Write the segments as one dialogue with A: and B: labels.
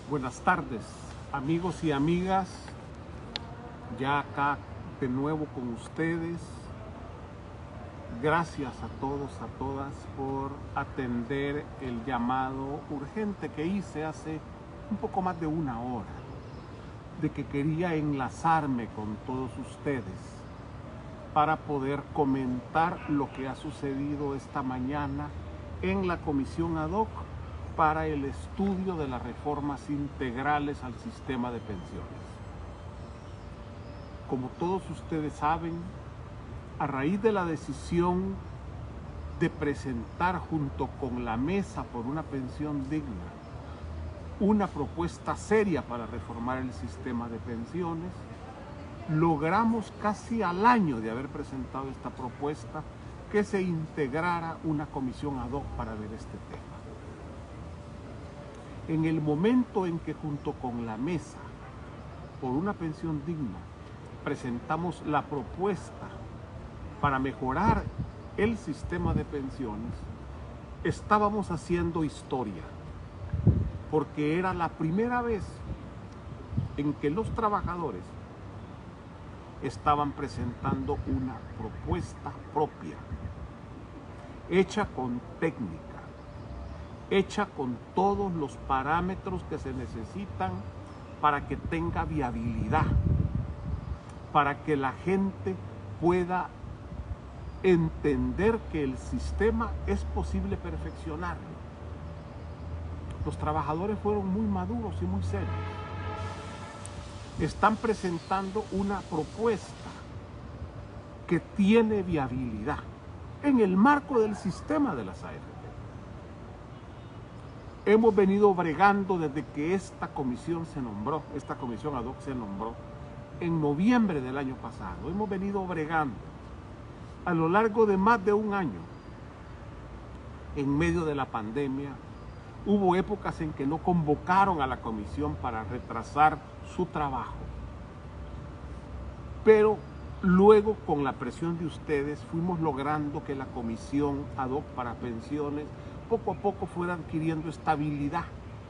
A: Buenas tardes, amigos y amigas, ya acá de nuevo con ustedes. Gracias a todos, a todas por atender el llamado urgente que hice hace un poco más de una hora, de que quería enlazarme con todos ustedes para poder comentar lo que ha sucedido esta mañana en la comisión ad hoc para el estudio de las reformas integrales al sistema de pensiones. Como todos ustedes saben, a raíz de la decisión de presentar junto con la Mesa por una Pensión Digna una propuesta seria para reformar el sistema de pensiones, logramos casi al año de haber presentado esta propuesta que se integrara una comisión ad hoc para ver este tema. En el momento en que junto con la Mesa por una Pensión Digna presentamos la propuesta para mejorar el sistema de pensiones, estábamos haciendo historia, porque era la primera vez en que los trabajadores estaban presentando una propuesta propia, hecha con técnica, hecha con todos los parámetros que se necesitan para que tenga viabilidad, para que la gente pueda entender que el sistema es posible perfeccionarlo. Los trabajadores fueron muy maduros y muy serios. Están presentando una propuesta que tiene viabilidad en el marco del sistema de las AFP. Hemos venido bregando desde que esta comisión se nombró, esta comisión ad hoc se nombró en noviembre del año pasado. Hemos venido bregando a lo largo de más de un año. En medio de la pandemia, hubo épocas en que no convocaron a la comisión para retrasar su trabajo. Pero luego, con la presión de ustedes, fuimos logrando que la comisión ad hoc para pensiones poco a poco fuera adquiriendo estabilidad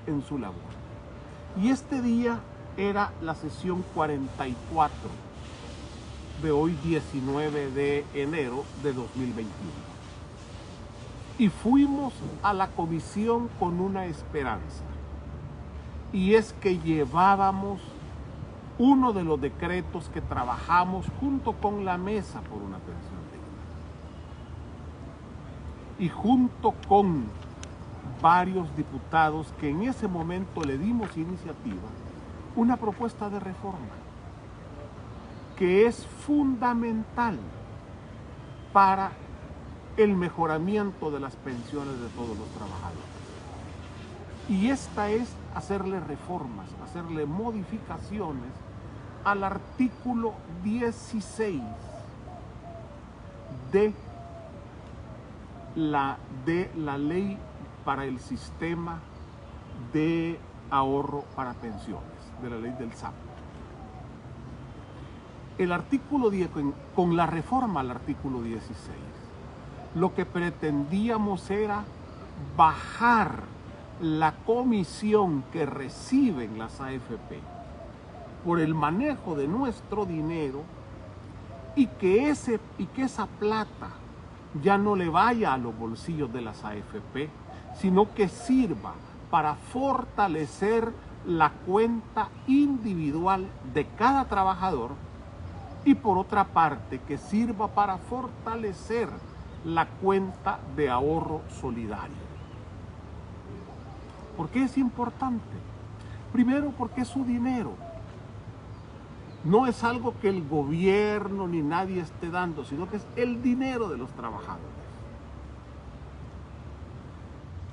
A: en su labor. Y este día era la sesión 44 de hoy, 19 de enero de 2021. Y fuimos a la comisión con una esperanza, y es que llevábamos uno de los decretos que trabajamos junto con la Mesa por una Pensión Digna, y junto con varios diputados que en ese momento le dimos iniciativa, una propuesta de reforma que es fundamental para el mejoramiento de las pensiones de todos los trabajadores. Y esta es hacerle reformas, hacerle modificaciones al artículo 16 de la ley para el sistema de ahorro para pensiones, de la ley del SAP. El artículo 10, con la reforma al artículo 16, lo que pretendíamos era bajar la comisión que reciben las AFP por el manejo de nuestro dinero, y que esa plata ya no le vaya a los bolsillos de las AFP, sino que sirva para fortalecer la cuenta individual de cada trabajador, y por otra parte que sirva para fortalecer la cuenta de ahorro solidario. ¿Por qué es importante? Primero, porque es su dinero. No es algo que el gobierno ni nadie esté dando, sino que es el dinero de los trabajadores.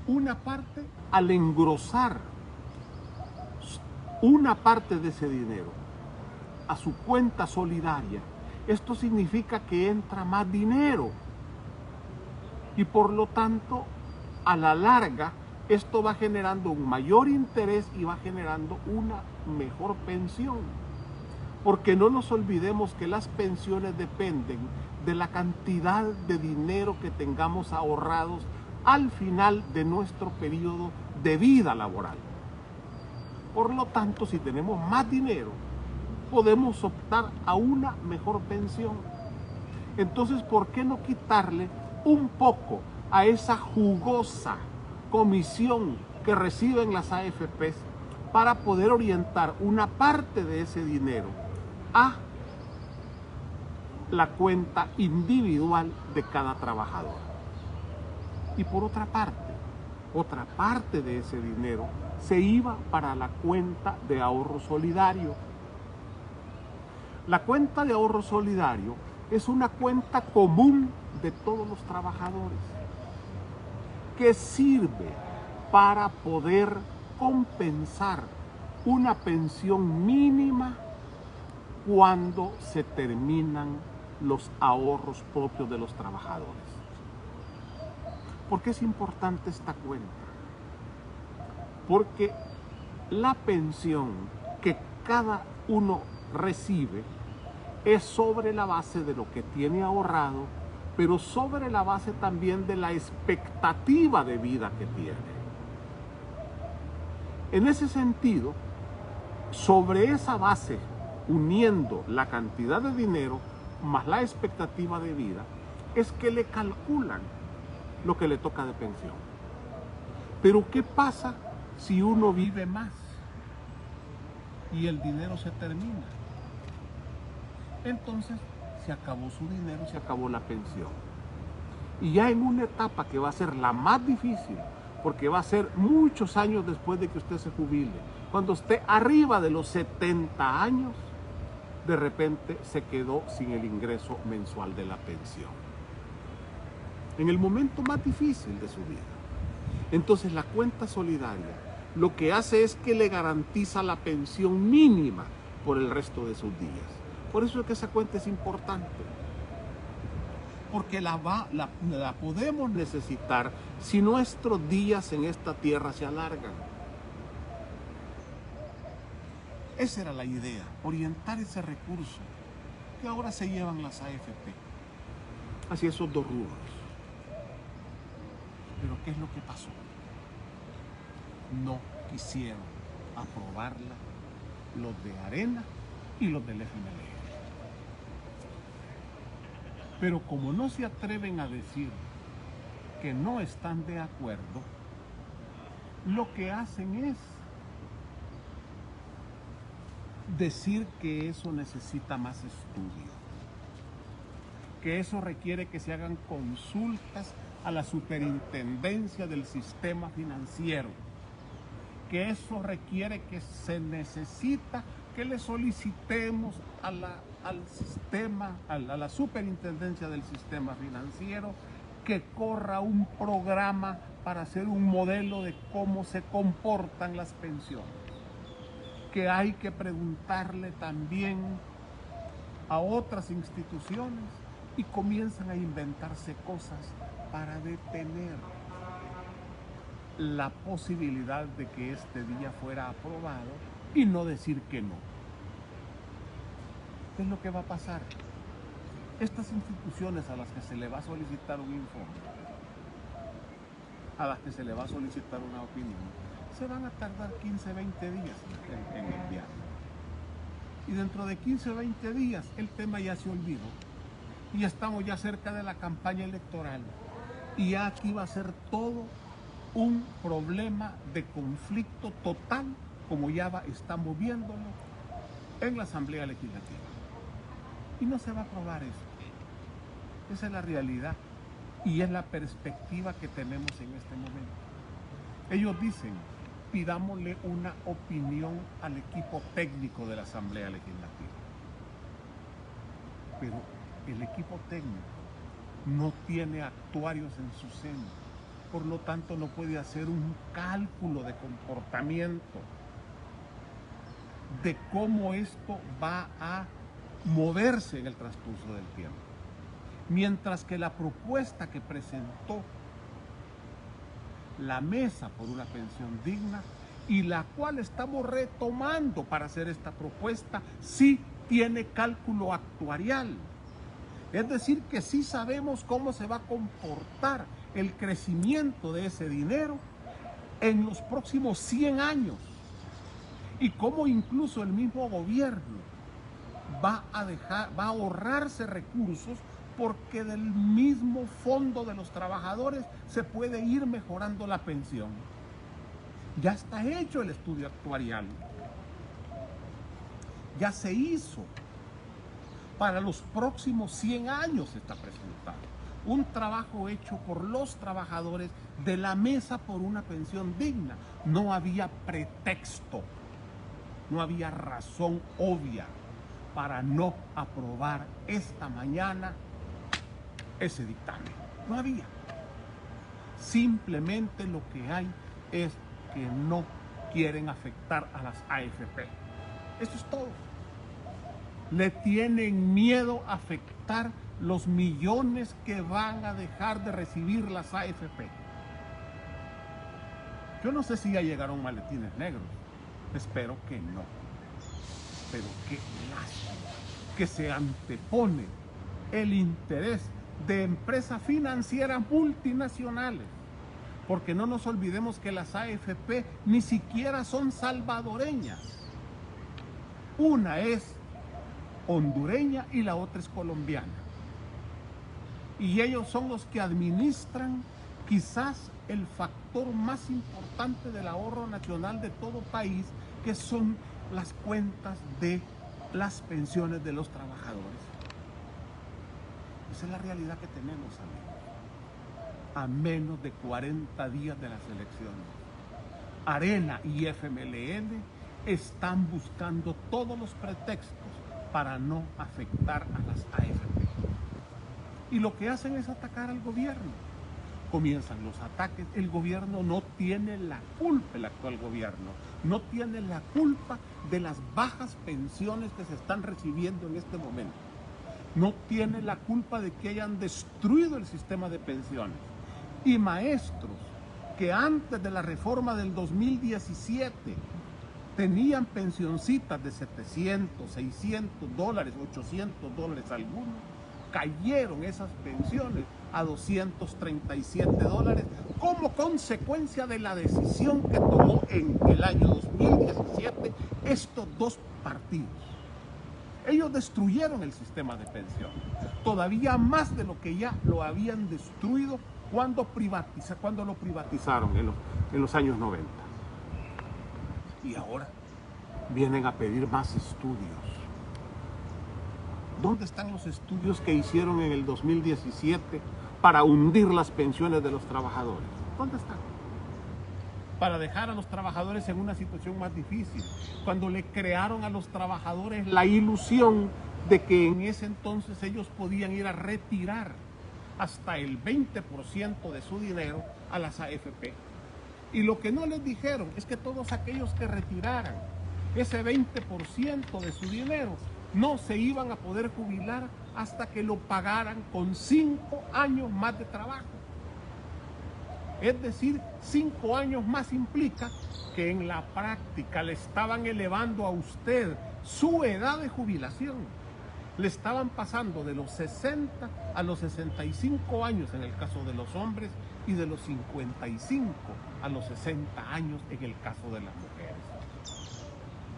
A: Una parte, al engrosar una parte de ese dinero a su cuenta solidaria, esto significa que entra más dinero, y por lo tanto, a la larga, esto va generando un mayor interés y va generando una mejor pensión. Porque no nos olvidemos que las pensiones dependen de la cantidad de dinero que tengamos ahorrados al final de nuestro periodo de vida laboral. Por lo tanto, si tenemos más dinero, podemos optar a una mejor pensión. Entonces, ¿por qué no quitarle un poco a esa jugosa comisión que reciben las AFPs para poder orientar una parte de ese dinero a la cuenta individual de cada trabajador? Y por otra parte de ese dinero se iba para la cuenta de ahorro solidario. La cuenta de ahorro solidario es una cuenta común de todos los trabajadores que sirve para poder compensar una pensión mínima cuando se terminan los ahorros propios de los trabajadores. ¿Por qué es importante esta cuenta? Porque la pensión que cada uno recibe es sobre la base de lo que tiene ahorrado, pero sobre la base también de la expectativa de vida que tiene. En ese sentido, sobre esa base, uniendo la cantidad de dinero más la expectativa de vida, es que le calculan lo que le toca de pensión. Pero ¿qué pasa si uno vive más y el dinero se termina? Entonces se acabó su dinero, se acabó la pensión. Y ya en una etapa que va a ser la más difícil, porque va a ser muchos años después de que usted se jubile, cuando esté arriba de los 70 años, de repente se quedó sin el ingreso mensual de la pensión. En el momento más difícil de su vida. Entonces la cuenta solidaria lo que hace es que le garantiza la pensión mínima por el resto de sus días. Por eso es que esa cuenta es importante. Porque la podemos necesitar si nuestros días en esta tierra se alargan. Esa era la idea, orientar ese recurso que ahora se llevan las AFP hacia esos dos rubros. Pero ¿qué es lo que pasó? No quisieron aprobarla los de Arena y los del FMLN. Pero como no se atreven a decir que no están de acuerdo, lo que hacen es decir que eso necesita más estudio, que eso requiere que se hagan consultas a la superintendencia del sistema financiero, que eso requiere que se necesita que le solicitemos a la superintendencia del sistema financiero que corra un programa para hacer un modelo de cómo se comportan las pensiones, que hay que preguntarle también a otras instituciones y comienzan a inventarse cosas para detener la posibilidad de que este día fuera aprobado y no decir que no. ¿Qué es lo que va a pasar? Estas instituciones a las que se le va a solicitar un informe, a las que se le va a solicitar una opinión, se van a tardar 15, 20 días en enviar. Y dentro de 15 o 20 días el tema ya se olvidó y estamos ya cerca de la campaña electoral y ya aquí va a ser todo un problema de conflicto total, como ya estamos viéndolo en la Asamblea Legislativa. Y no se va a aprobar eso. Esa es la realidad y es la perspectiva que tenemos en este momento. Ellos dicen, pidámosle una opinión al equipo técnico de la Asamblea Legislativa. Pero el equipo técnico no tiene actuarios en su seno, por lo tanto no puede hacer un cálculo de comportamiento de cómo esto va a moverse en el transcurso del tiempo. Mientras que la propuesta que presentó la Mesa por una Pensión Digna y la cual estamos retomando para hacer esta propuesta, sí tiene cálculo actuarial. Es decir, que sí sabemos cómo se va a comportar el crecimiento de ese dinero en los próximos 100 años. y cómo incluso el mismo gobierno va a ahorrarse recursos porque del mismo fondo de los trabajadores se puede ir mejorando la pensión. Ya está hecho el estudio actuarial. Ya se hizo. Para los próximos 100 años está presentado. Un trabajo hecho por los trabajadores de la mesa por una pensión digna. No había pretexto, no había razón obvia para no aprobar esta mañana ese dictamen. No había. Simplemente lo que hay es que no quieren afectar a las AFP. Eso es todo. Le tienen miedo a afectar los millones que van a dejar de recibir las AFP. Yo no sé si ya llegaron maletines negros. Espero que no. Pero qué lástima que se antepone el interés de empresas financieras multinacionales. Porque no nos olvidemos que las AFP ni siquiera son salvadoreñas. Una es hondureña y la otra es colombiana. Y ellos son los que administran quizás el factor más importante del ahorro nacional de todo país, que son las cuentas de las pensiones de los trabajadores. Esa es la realidad que tenemos, amigos. A menos de 40 días de las elecciones, Arena y FMLN están buscando todos los pretextos para no afectar a las AFP. Y lo que hacen es atacar al gobierno. Comienzan los ataques. El gobierno no tiene la culpa, el actual gobierno no tiene la culpa de las bajas pensiones que se están recibiendo en este momento. No tiene la culpa de que hayan destruido el sistema de pensiones. Y maestros que antes de la reforma del 2017 tenían pensioncitas de 700, 600 dólares, 800 dólares algunos, cayeron esas pensiones a 237 dólares como consecuencia de la decisión que tomó en el año 2017 estos dos partidos. Ellos destruyeron el sistema de pensiones, todavía más de lo que ya lo habían destruido cuando lo privatizaron en los años 90. Y ahora vienen a pedir más estudios. ¿Dónde están los estudios que hicieron en el 2017 para hundir las pensiones de los trabajadores? ¿Dónde están? Para dejar a los trabajadores en una situación más difícil. Cuando le crearon a los trabajadores la ilusión de que en ese entonces ellos podían ir a retirar hasta el 20% de su dinero a las AFP. Y lo que no les dijeron es que todos aquellos que retiraran ese 20% de su dinero no se iban a poder jubilar hasta que lo pagaran con 5 años más de trabajo. Es decir, 5 años más implica que en la práctica le estaban elevando a usted su edad de jubilación. Le estaban pasando de los 60 a los 65 años en el caso de los hombres y de los 55 a los 60 años en el caso de las mujeres.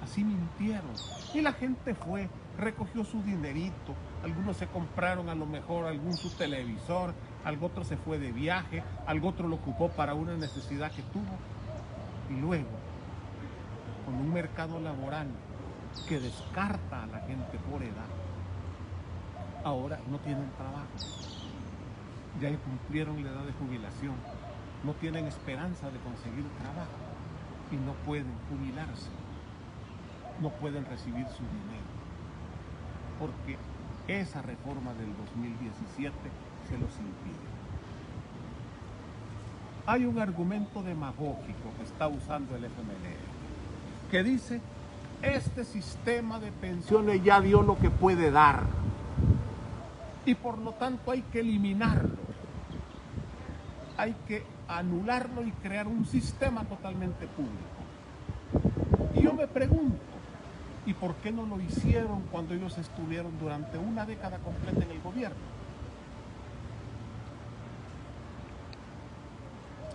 A: Así mintieron. Y la gente fue, recogió su dinerito. Algunos se compraron a lo mejor algún su televisor, algo otro se fue de viaje, algo otro lo ocupó para una necesidad que tuvo. Y luego, con un mercado laboral que descarta a la gente por edad, ahora no tienen trabajo. Ya cumplieron la edad de jubilación, no tienen esperanza de conseguir trabajo y no pueden jubilarse, no pueden recibir su dinero, porque esa reforma del 2017 se los impide. Hay un argumento demagógico que está usando el FMLN, que dice, este sistema de pensiones ya dio lo que puede dar, y por lo tanto hay que eliminarlo, hay que anularlo y crear un sistema totalmente público. Y yo me pregunto, ¿y por qué no lo hicieron cuando ellos estuvieron durante una década completa en el gobierno?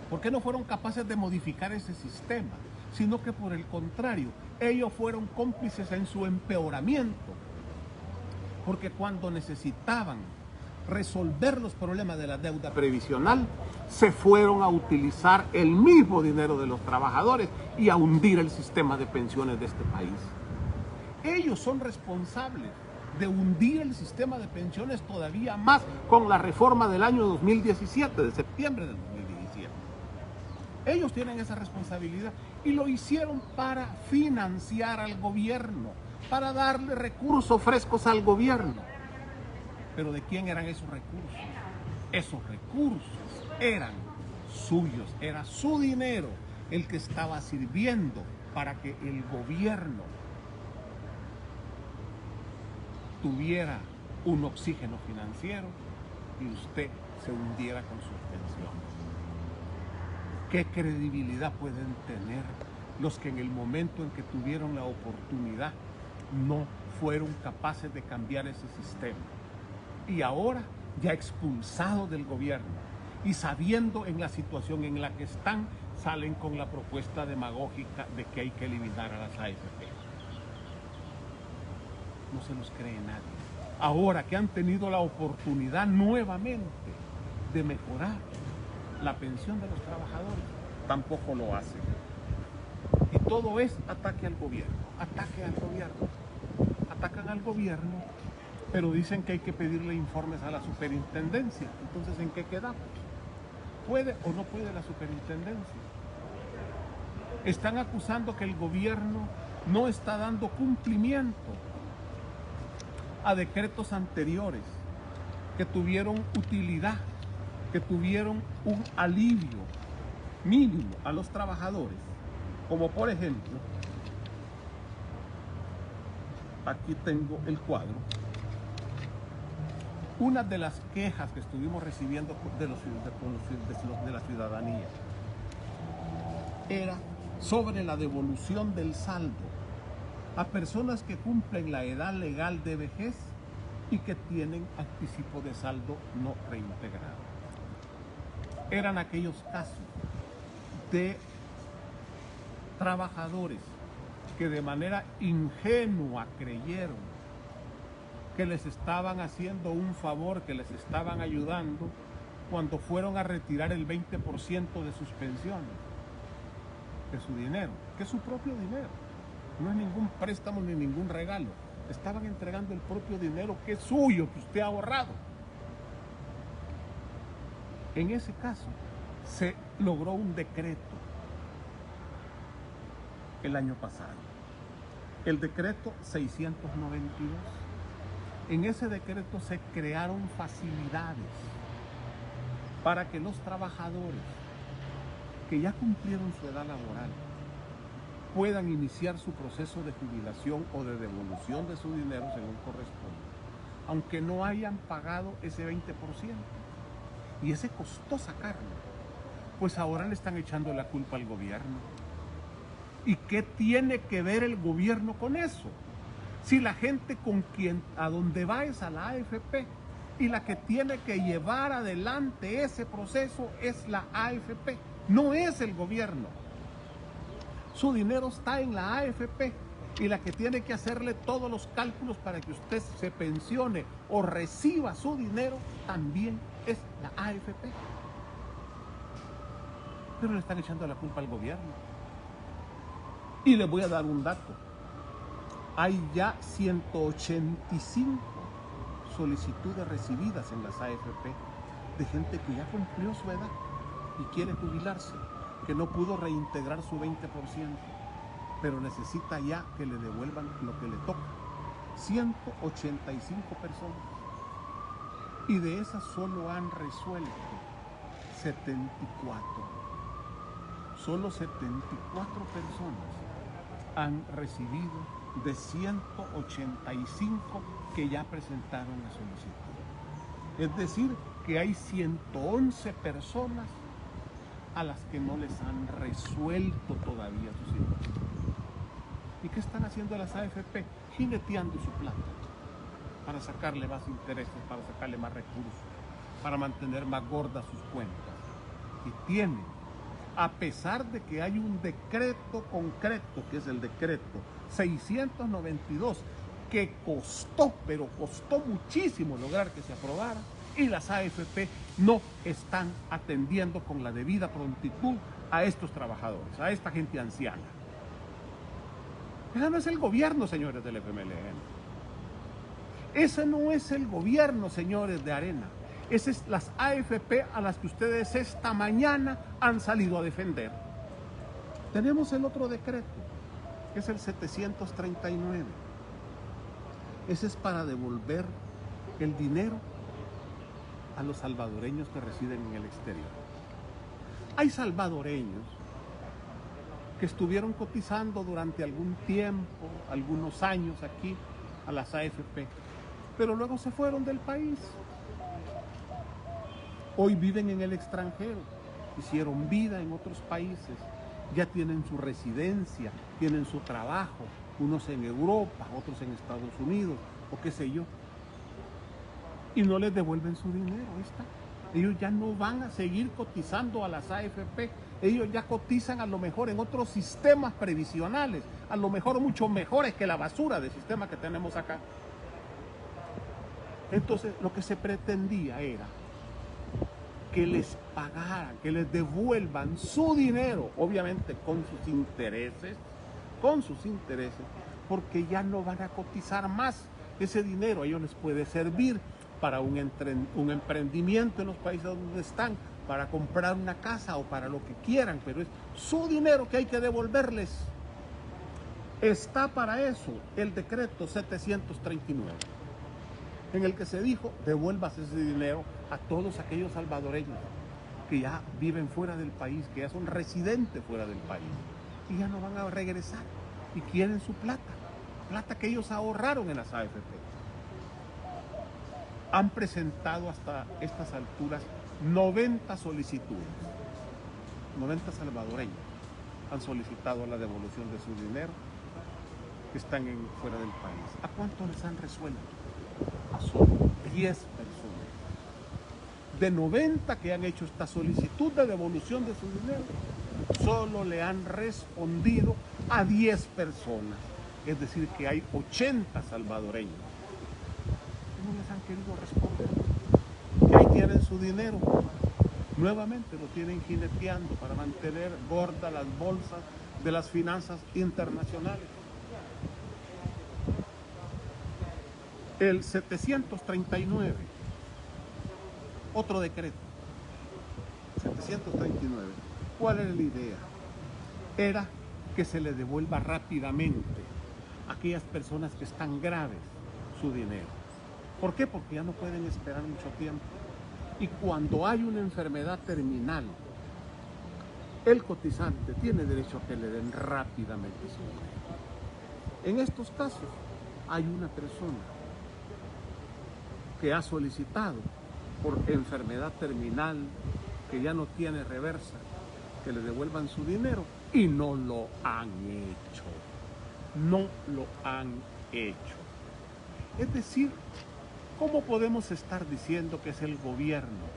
A: ¿Por qué no fueron capaces de modificar ese sistema? Sino que por el contrario, ellos fueron cómplices en su empeoramiento. Porque cuando necesitaban resolver los problemas de la deuda previsional, se fueron a utilizar el mismo dinero de los trabajadores y a hundir el sistema de pensiones de este país. Ellos son responsables de hundir el sistema de pensiones todavía más con la reforma del año 2017, de septiembre del 2017. Ellos tienen esa responsabilidad y lo hicieron para financiar al gobierno, para darle recursos frescos al gobierno. Pero ¿de quién eran esos recursos? Esos recursos eran suyos, era su dinero el que estaba sirviendo para que el gobierno tuviera un oxígeno financiero y usted se hundiera con sus pensiones. ¿Qué credibilidad pueden tener los que en el momento en que tuvieron la oportunidad no fueron capaces de cambiar ese sistema? Y ahora, ya expulsados del gobierno y sabiendo en la situación en la que están, salen con la propuesta demagógica de que hay que eliminar a las AFP. No se los cree nadie. Ahora que han tenido la oportunidad nuevamente de mejorar la pensión de los trabajadores, tampoco lo hacen. Y todo es ataque al gobierno, ataque al gobierno. Atacan al gobierno, pero dicen que hay que pedirle informes a la superintendencia. Entonces, ¿en qué quedamos? ¿Puede o no puede la superintendencia? Están acusando que el gobierno no está dando cumplimiento a decretos anteriores que tuvieron utilidad, que tuvieron un alivio mínimo a los trabajadores, como por ejemplo, aquí tengo el cuadro. Una de las quejas que estuvimos recibiendo de la ciudadanía era sobre la devolución del saldo a personas que cumplen la edad legal de vejez y que tienen anticipo de saldo no reintegrado. Eran aquellos casos de trabajadores que de manera ingenua creyeron que les estaban haciendo un favor, que les estaban ayudando cuando fueron a retirar el 20% de sus pensiones, de su dinero, que es su propio dinero. No es ningún préstamo ni ningún regalo. Estaban entregando el propio dinero que es suyo, que usted ha ahorrado. En ese caso, se logró un decreto el año pasado. El decreto 692. En ese decreto se crearon facilidades para que los trabajadores que ya cumplieron su edad laboral puedan iniciar su proceso de jubilación o de devolución de su dinero según corresponde, aunque no hayan pagado ese 20%. Y ese costó sacarlo. Pues ahora le están echando la culpa al gobierno. ¿Y qué tiene que ver el gobierno con eso? Si la gente a donde va es a la AFP y la que tiene que llevar adelante ese proceso es la AFP, no es el gobierno. Su dinero está en la AFP y la que tiene que hacerle todos los cálculos para que usted se pensione o reciba su dinero también es la AFP. Pero le están echando la culpa al gobierno. Y les voy a dar un dato. Hay ya 185 solicitudes recibidas en las AFP de gente que ya cumplió su edad y quiere jubilarse, que no pudo reintegrar su 20%, pero necesita ya que le devuelvan lo que le toca. 185 personas. Y de esas solo han resuelto 74. Solo 74 personas han recibido de 185 que ya presentaron la solicitud. Es decir, que hay 111 personas a las que no les han resuelto todavía su situación. ¿Y qué están haciendo las AFP? Jineteando su plata para sacarle más intereses, para sacarle más recursos, para mantener más gordas sus cuentas. Y tienen a pesar de que hay un decreto concreto, que es el decreto 692, que costó, pero costó muchísimo lograr que se aprobara, y las AFP no están atendiendo con la debida prontitud a estos trabajadores, a esta gente anciana. Ese no es el gobierno, señores del FMLN. Ese no es el gobierno, señores de Arena. Esas es las AFP a las que ustedes esta mañana han salido a defender. Tenemos el otro decreto, que es el 739. Ese es para devolver el dinero a los salvadoreños que residen en el exterior. Hay salvadoreños que estuvieron cotizando durante algún tiempo, algunos años aquí a las AFP, pero luego se fueron del país. Hoy viven en el extranjero, hicieron vida en otros países, ya tienen su residencia, tienen su trabajo, unos en Europa, otros en Estados Unidos, o qué sé yo. Y no les devuelven su dinero, ahí está. Ellos ya no van a seguir cotizando a las AFP, ellos ya cotizan a lo mejor en otros sistemas previsionales, a lo mejor mucho mejores que la basura del sistema que tenemos acá. Entonces, lo que se pretendía era que les pagaran, que les devuelvan su dinero, obviamente con sus intereses, porque ya no van a cotizar más. Ese dinero a ellos les puede servir para un emprendimiento en los países donde están, para comprar una casa o para lo que quieran, pero es su dinero que hay que devolverles. Está para eso el decreto 739, en el que se dijo, devuelvas ese dinero a todos aquellos salvadoreños que ya viven fuera del país, que ya son residentes fuera del país, y ya no van a regresar, y quieren su plata que ellos ahorraron en las AFP. Han presentado hasta estas alturas 90 solicitudes, 90 salvadoreños han solicitado la devolución de su dinero que están fuera del país. ¿A cuánto les han resuelto? A solo 10 personas. De 90 que han hecho esta solicitud de devolución de su dinero, solo le han respondido a 10 personas. Es decir, que hay 80 salvadoreños que no les han querido responder. Que ahí tienen su dinero. Nuevamente lo tienen jineteando para mantener gordas las bolsas de las finanzas internacionales. El 739, otro decreto, 739, ¿cuál era la idea? Era que se le devuelva rápidamente a aquellas personas que están graves su dinero. ¿Por qué? Porque ya no pueden esperar mucho tiempo. Y cuando hay una enfermedad terminal, el cotizante tiene derecho a que le den rápidamente su dinero. En estos casos, hay una persona que ha solicitado por enfermedad terminal, que ya no tiene reversa, que le devuelvan su dinero, y no lo han hecho. No lo han hecho. Es decir, ¿cómo podemos estar diciendo que es el gobierno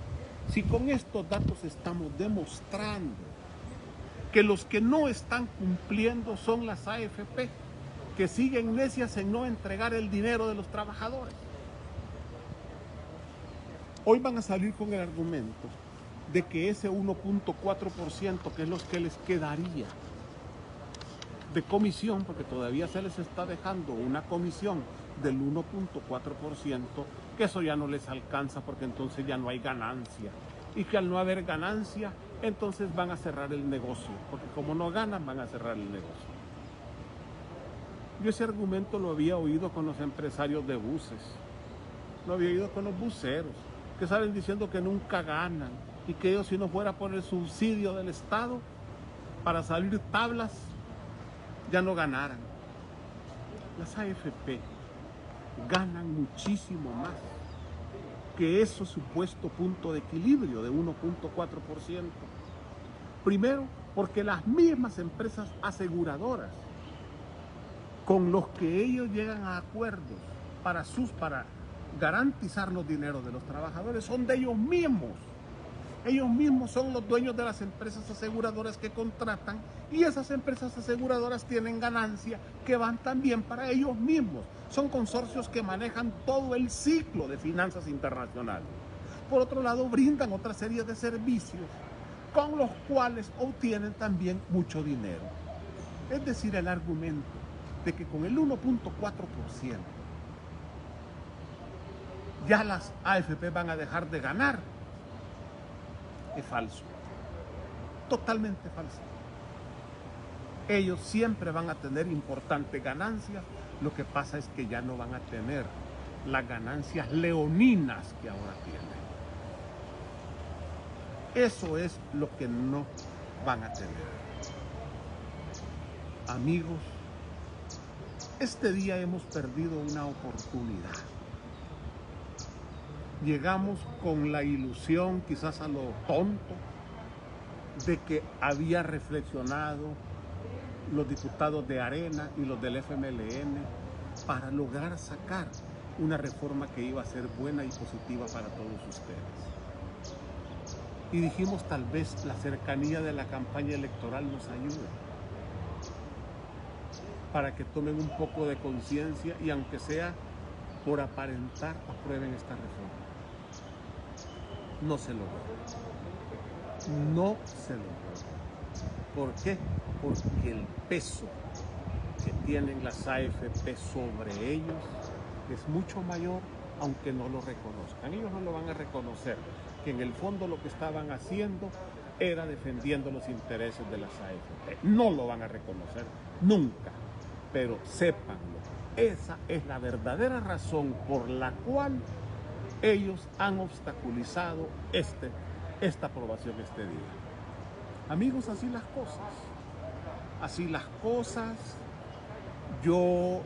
A: si con estos datos estamos demostrando que los que no están cumpliendo son las AFP, que siguen necias en no entregar el dinero de los trabajadores? Hoy van a salir con el argumento de que ese 1.4%, que es lo que les quedaría de comisión, porque todavía se les está dejando una comisión del 1.4%, que eso ya no les alcanza porque entonces ya no hay ganancia. Y que al no haber ganancia, entonces van a cerrar el negocio, porque como no ganan, van a cerrar el negocio. Yo ese argumento lo había oído con los empresarios de buses, lo había oído con los buceros, que salen diciendo que nunca ganan y que ellos, si no fuera por el subsidio del Estado para salir tablas, ya no ganaran. Las AFP ganan muchísimo más que ese supuesto punto de equilibrio de 1.4%. Primero, porque las mismas empresas aseguradoras con los que ellos llegan a acuerdos para garantizar los dineros de los trabajadores son de ellos mismos. Ellos mismos son los dueños de las empresas aseguradoras que contratan y esas empresas aseguradoras tienen ganancias que van también para ellos mismos. Son consorcios que manejan todo el ciclo de finanzas internacionales. Por otro lado, brindan otra serie de servicios con los cuales obtienen también mucho dinero. Es decir, el argumento de que con el 1.4% ya las AFP van a dejar de ganar es falso, totalmente falso. Ellos siempre van a tener importantes ganancias, lo que pasa es que ya no van a tener las ganancias leoninas que ahora tienen. Eso es lo que no van a tener. Amigos, este día hemos perdido una oportunidad. Llegamos con la ilusión, quizás a lo tonto, de que había reflexionado los diputados de Arena y los del FMLN para lograr sacar una reforma que iba a ser buena y positiva para todos ustedes. Y dijimos, tal vez la cercanía de la campaña electoral nos ayude para que tomen un poco de conciencia y aunque sea por aparentar, aprueben esta reforma. No se logró. No se logró. ¿Por qué? Porque el peso que tienen las AFP sobre ellos es mucho mayor, aunque no lo reconozcan. Ellos no lo van a reconocer, que en el fondo lo que estaban haciendo era defendiendo los intereses de las AFP. No lo van a reconocer nunca, pero sépanlo. Esa es la verdadera razón por la cual ellos han obstaculizado esta aprobación este día. Amigos, así las cosas. Así las cosas. Yo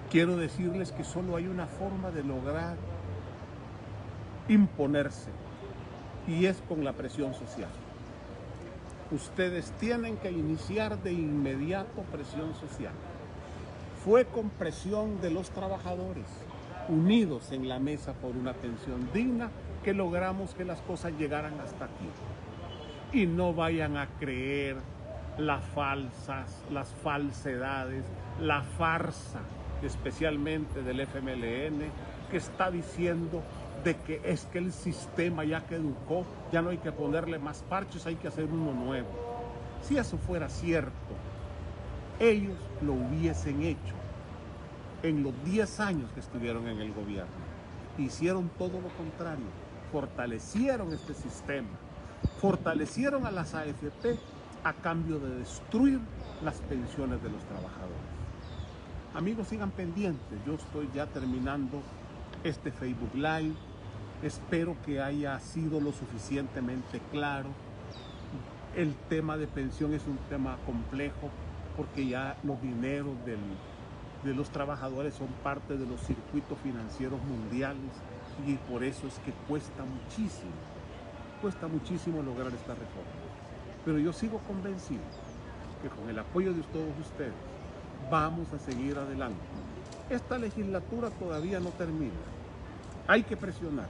A: quiero decirles que solo hay una forma de lograr imponerse y es con la presión social. Ustedes tienen que iniciar de inmediato presión social. Fue con presión de los trabajadores, unidos en la mesa por una pensión digna, que logramos que las cosas llegaran hasta aquí. Y no vayan a creer las falsedades, la farsa, especialmente del FMLN, que está diciendo de que es que el sistema ya caducó, ya no hay que ponerle más parches, hay que hacer uno nuevo. Si eso fuera cierto, ellos lo hubiesen hecho en los 10 años que estuvieron en el gobierno. Hicieron todo lo contrario, fortalecieron este sistema, fortalecieron a las AFP a cambio de destruir las pensiones de los trabajadores. Amigos, sigan pendientes, yo estoy ya terminando este Facebook Live, espero que haya sido lo suficientemente claro. El tema de pensión es un tema complejo porque ya los dineros de los trabajadores son parte de los circuitos financieros mundiales y por eso es que cuesta muchísimo lograr esta reforma. Pero yo sigo convencido que con el apoyo de todos ustedes vamos a seguir adelante. Esta legislatura todavía no termina. Hay que presionar,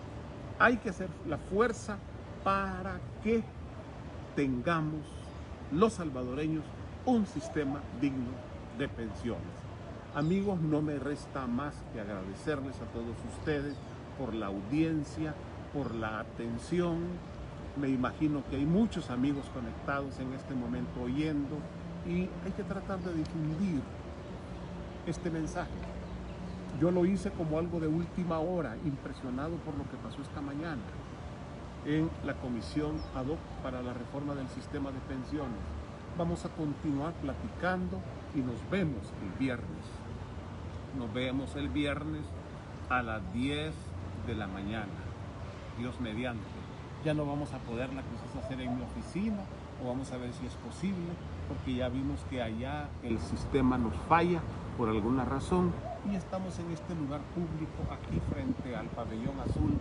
A: hay que hacer la fuerza para que tengamos los salvadoreños un sistema digno de pensiones. Amigos, no me resta más que agradecerles a todos ustedes por la audiencia, por la atención. Me imagino que hay muchos amigos conectados en este momento oyendo y hay que tratar de difundir este mensaje. Yo lo hice como algo de última hora, impresionado por lo que pasó esta mañana en la comisión ad hoc para la reforma del sistema de pensiones. Vamos a continuar platicando y nos vemos el viernes. Nos vemos el viernes a las 10 de la mañana, Dios mediante. Ya no vamos a poderla quizás hacer en mi oficina o vamos a ver si es posible, porque ya vimos que allá el sistema nos falla por alguna razón y estamos en este lugar público aquí frente al pabellón azul.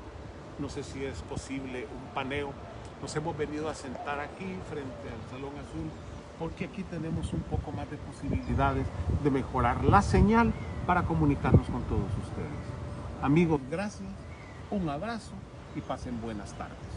A: No sé si es posible un paneo. Nos hemos venido a sentar aquí frente al salón azul porque aquí tenemos un poco más de posibilidades de mejorar la señal, para comunicarnos con todos ustedes. Amigos, gracias, un abrazo y pasen buenas tardes.